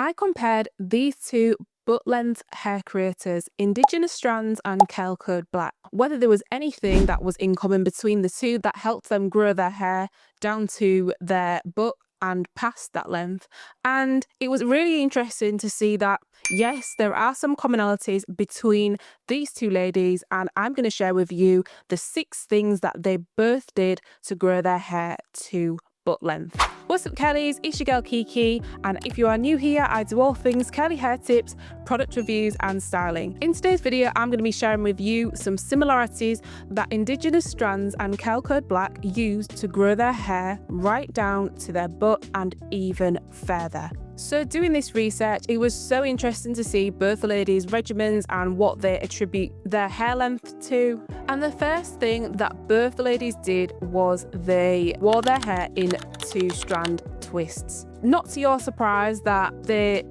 I compared these two butt length hair creators, Indigenous Strands and Castor Black, whether there was anything that was in common between the two that helped them grow their hair down to their butt and past that length. And it was really interesting to see that, yes, there are some commonalities between these two ladies, and I'm going to share with you the 6 things that they both did to grow their hair to butt length. What's up, Kellys? It's your girl Kiki, and if you are new here, I do all things curly hair tips, product reviews and styling. In today's video, I'm going to be sharing with you some similarities that Indigenous Strands and Castor Black used to grow their hair right down to their butt and even further. So doing this research, it was so interesting to see both the ladies' regimens and what they attribute their hair length to. And the first thing that both the ladies did was they wore their hair in 2-strand twists. Not to your surprise that they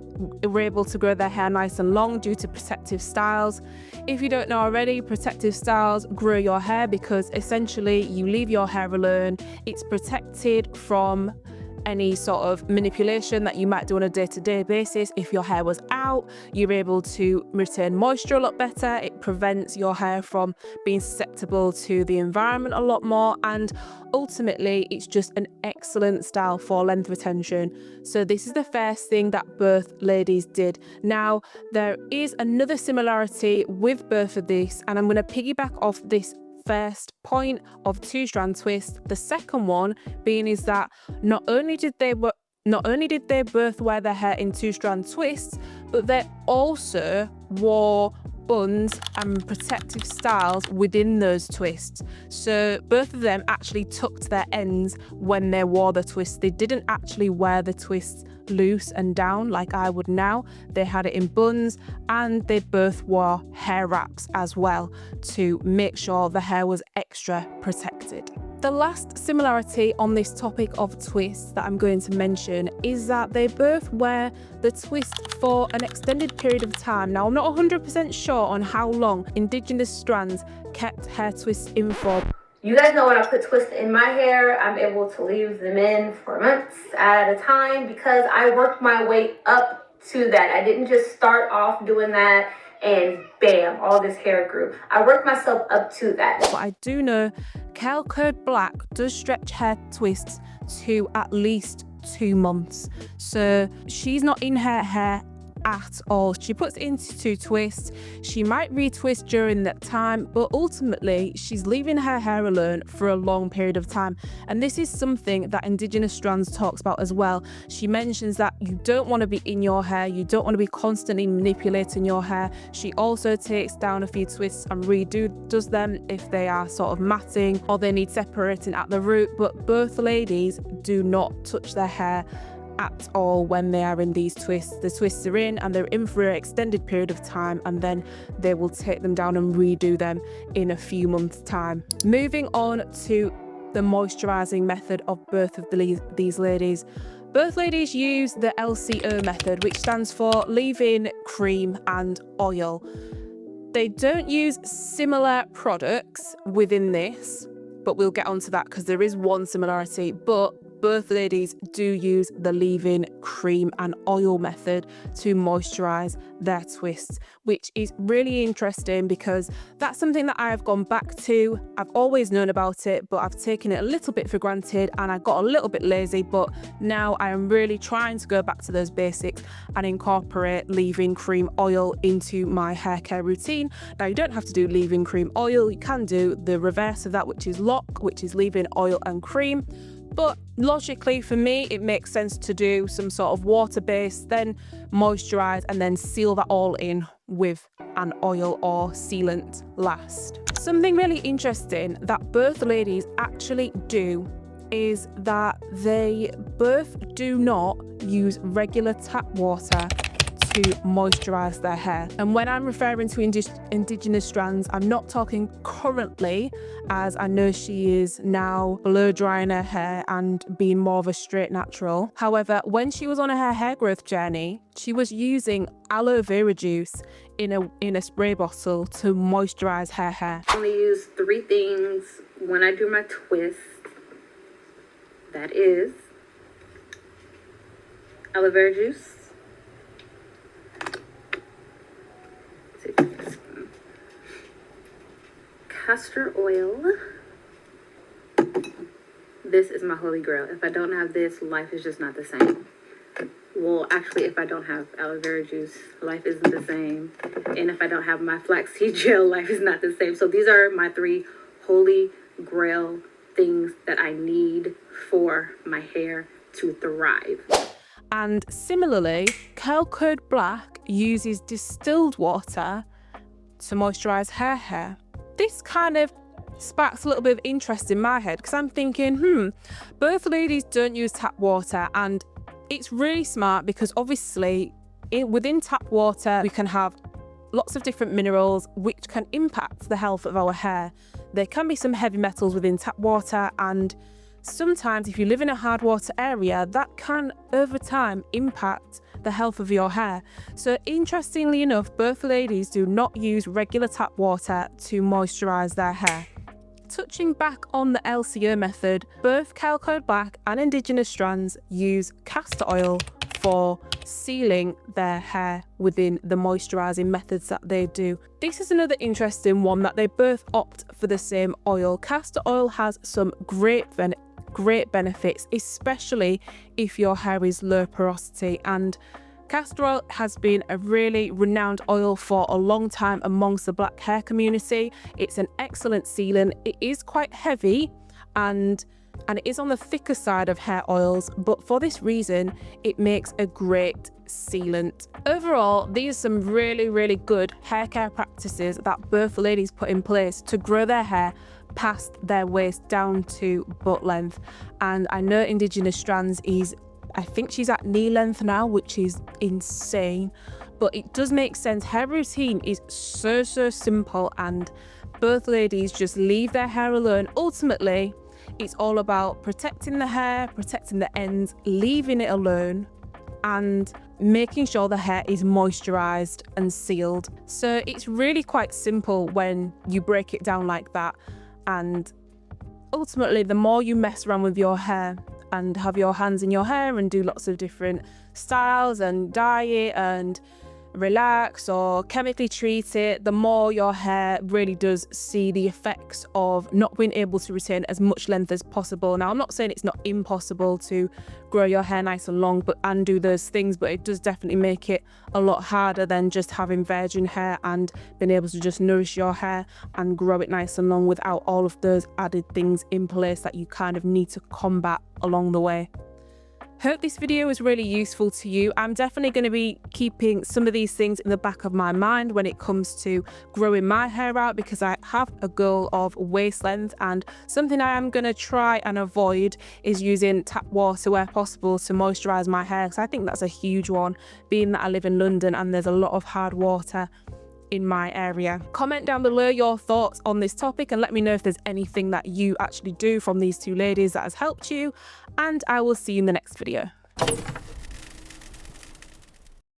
were able to grow their hair nice and long due to protective styles. If you don't know already, protective styles grow your hair because essentially you leave your hair alone. It's protected from any sort of manipulation that you might do on a day-to-day basis. If your hair was out, you're able to retain moisture a lot better. It prevents your hair from being susceptible to the environment a lot more, and ultimately it's just an excellent style for length retention. So this is the first thing that both ladies did. Now there is another similarity with both of these, and I'm going to piggyback off this first point of 2-strand twist. The second one being is that not only did they both wear their hair in 2-strand twists, but they also wore buns and protective styles within those twists. So both of them actually tucked their ends when they wore the twists. They didn't actually wear the twists loose and down like I would now. They had it in buns, and they both wore hair wraps as well to make sure the hair was extra protected. The last similarity on this topic of twists that I'm going to mention is that they both wear the twist for an extended period of time. Now, I'm not 100% sure on how long Indigenous Strands kept hair twists in for. You guys know when I put twists in my hair, I'm able to leave them in for months at a time because I worked my way up to that. I didn't just start off doing that and bam, all this hair grew. I worked myself up to that. But I do know Castor Black does stretch hair twists to at least 2 months. So she's not in her hair at all. She puts it into 2 twists. She might retwist during that time, but ultimately she's leaving her hair alone for a long period of time. And this is something that Indigenous Strands talks about as well. She mentions that you don't want to be in your hair, you don't want to be constantly manipulating your hair. She also takes down a few twists and does them if they are sort of matting or they need separating at the root. But both ladies do not touch their hair at all when they are in these twists. The twists are in and they're in for an extended period of time, and then they will take them down and redo them in a few months' time. Moving on to the moisturizing method of both of these ladies. Both ladies use the LCO method, which stands for leave-in, cream and oil. They don't use similar products within this, but we'll get onto that because there is one similarity. But both ladies do use the leave-in, cream and oil method to moisturize their twists, which is really interesting because that's something that I have gone back to. I've always known about it, but I've taken it a little bit for granted and I got a little bit lazy. But now I am really trying to go back to those basics and incorporate leave-in, cream, oil into my hair care routine. Now, you don't have to do leave-in, cream, oil. You can do the reverse of that, which is lock, which is leave-in, oil and cream. But logically for me, it makes sense to do some sort of water base, then moisturize and then seal that all in with an oil or sealant last. Something really interesting that both ladies actually do is that they both do not use regular tap water to moisturize their hair. And when I'm referring to Indigenous Strands, I'm not talking currently, as I know she is now blow drying her hair and being more of a straight natural. However, when she was on her hair growth journey, she was using aloe vera juice in a spray bottle to moisturize her hair. I only use 3 things when I do my twist. That is aloe vera juice, castor oil. This is my holy grail. If I don't have this, life is just not the same. Well, actually, if I don't have aloe vera juice, life isn't the same. And if I don't have my flaxseed gel, life is not the same. So these are my 3 holy grail things that I need for my hair to thrive. And similarly, Curl Code Black uses distilled water to moisturize her hair. This kind of sparks a little bit of interest in my head because I'm thinking, both ladies don't use tap water, and it's really smart because obviously within tap water we can have lots of different minerals which can impact the health of our hair. There can be some heavy metals within tap water, and sometimes if you live in a hard water area, that can over time impact the health of your hair. So interestingly enough, both ladies do not use regular tap water to moisturize their hair. Touching back on the LCO method, both Curl Code Black and Indigenous Strands use castor oil for sealing their hair within the moisturizing methods that they do. This is another interesting one, that they both opt for the same oil. Castor oil has some great benefits, especially if your hair is low porosity, and castor oil has been a really renowned oil for a long time amongst the black hair community. It's an excellent sealant. It is quite heavy and it is on the thicker side of hair oils, but for this reason it makes a great sealant. Overall, these are some really good hair care practices that both ladies put in place to grow their hair past their waist down to butt length. And I know Indigenous Strands I think she's at knee length now, which is insane, but it does make sense. Her routine is so simple, and both ladies just leave their hair alone. Ultimately, it's all about protecting the hair, protecting the ends, leaving it alone, and making sure the hair is moisturized and sealed. So it's really quite simple when you break it down like that. And ultimately, the more you mess around with your hair and have your hands in your hair and do lots of different styles and dye it and relax or chemically treat it, the more your hair really does see the effects of not being able to retain as much length as possible. Now, I'm not saying it's not impossible to grow your hair nice and long and do those things, but it does definitely make it a lot harder than just having virgin hair and being able to just nourish your hair and grow it nice and long without all of those added things in place that you kind of need to combat along the way. Hope this video was really useful to you. I'm definitely going to be keeping some of these things in the back of my mind when it comes to growing my hair out, because I have a goal of waist length, and something I am going to try and avoid is using tap water where possible to moisturize my hair, because I think that's a huge one, being that I live in London and there's a lot of hard water in my area. Comment down below your thoughts on this topic and let me know if there's anything that you actually do from these 2 ladies that has helped you, and I will see you in the next video.